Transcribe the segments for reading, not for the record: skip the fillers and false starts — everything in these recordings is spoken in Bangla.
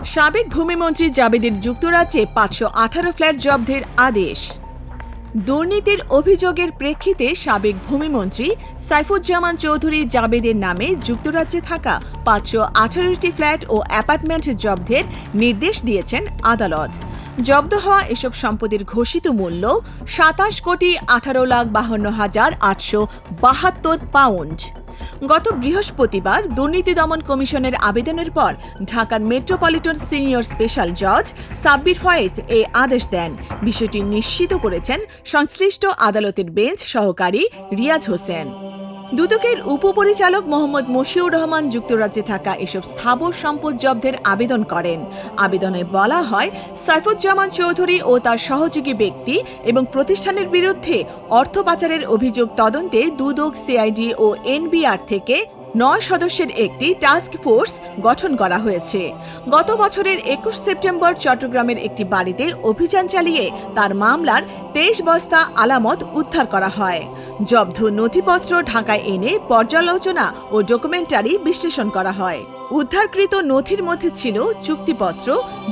সাবেক ভূমিমন্ত্রী জাবেদের যুক্তরাজ্যে ৫১৮ ফ্ল্যাট জব্দের আদেশ। দুর্নীতির অভিযোগের প্রেক্ষিতে সাবেক ভূমিমন্ত্রী সাইফুজ্জামান চৌধুরী জাবেদের নামে যুক্তরাজ্যে থাকা ৫১৮টি ফ্ল্যাট ও অ্যাপার্টমেন্ট জব্দের নির্দেশ দিয়েছেন আদালত। জব্দ হওয়া এসব সম্পদের ঘোষিত মূল্য ২৭,৫২,৫২,৮৭২ পাউন্ড। গত বৃহস্পতিবার দুর্নীতি দমন কমিশনের আবেদনের পর ঢাকার মেট্রোপলিটন সিনিয়র স্পেশাল জজ সাব্বির ফয়েজ এ আদেশ দেন। বিষয়টি নিশ্চিত করেছেন সংশ্লিষ্ট আদালতের বেঞ্চ সহকারী রিয়াজ হোসেন। দুদকের উপপরিচালক মোহাম্মদ মশিউর রহমান যুক্তরাজ্যে থাকা এসব স্থাবর সম্পদ জব্দের আবেদন করেন। আবেদনে বলা হয়, সাইফুজ্জামান চৌধুরী ও তার সহযোগী ব্যক্তি এবং প্রতিষ্ঠানের বিরুদ্ধে অর্থ পাচারের অভিযোগ তদন্তে দুদক, সিআইডি ও এনবিআর থেকে ৯ সদস্যের একটি টাস্ক ফোর্স গঠন করা হয়েছে। গত বছরের ২১ সেপ্টেম্বর চট্টগ্রামের একটি বাড়িতে অভিযান চালিয়ে তার মামলার ২৩ বস্তা আলামত উদ্ধার করা হয়। জব্দ নথিপত্র ঢাকায় এনে পর্যালোচনা ও ডকুমেন্টারি বিশ্লেষণ করা হয়। উদ্ধারকৃত নথির মধ্যে ছিল চুক্তিপত্র,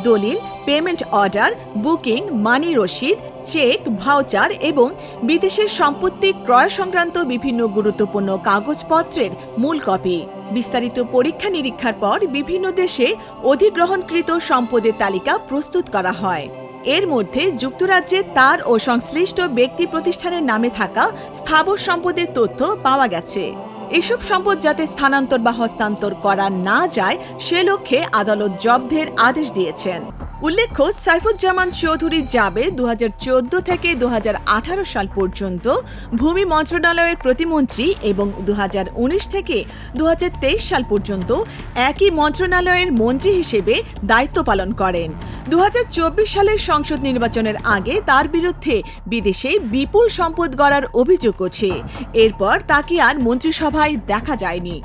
দলিল, পেমেন্ট অর্ডার, বুকিং, মানি রসিদ, চেক, ভাউচার এবং বিদেশের সম্পত্তি ক্রয় সংক্রান্ত বিভিন্ন গুরুত্বপূর্ণ কাগজপত্রের মূল কপি। বিস্তারিত পরীক্ষা নিরীক্ষার পর বিভিন্ন দেশে অধিগ্রহণকৃত সম্পদের তালিকা প্রস্তুত করা হয়। এর মধ্যে যুক্তরাজ্যে তার ও সংশ্লিষ্ট ব্যক্তি প্রতিষ্ঠানের নামে থাকা স্থাবর সম্পদের তথ্য পাওয়া গেছে। এসব সম্পদ যাতে স্থানান্তর বা হস্তান্তর করা না যায় সে লক্ষ্যে আদালত জব্দের আদেশ দিয়েছেন। উল্লেখ্য, সাইফুজ্জামান চৌধুরী জাবেদ ২০১৪ থেকে ২০১৮ সাল পর্যন্ত ভূমি মন্ত্রণালয়ের প্রতিমন্ত্রী এবং ২০১৯ থেকে ২০২৩ সাল পর্যন্ত একই মন্ত্রণালয়ের মন্ত্রী হিসেবে দায়িত্ব পালন করেন। ২০২৪ সালের সংসদ নির্বাচনের আগে তার বিরুদ্ধে বিদেশে বিপুল সম্পদ গড়ার অভিযোগ আছে। এরপর তাকে আর মন্ত্রিসভায় দেখা যায়নি।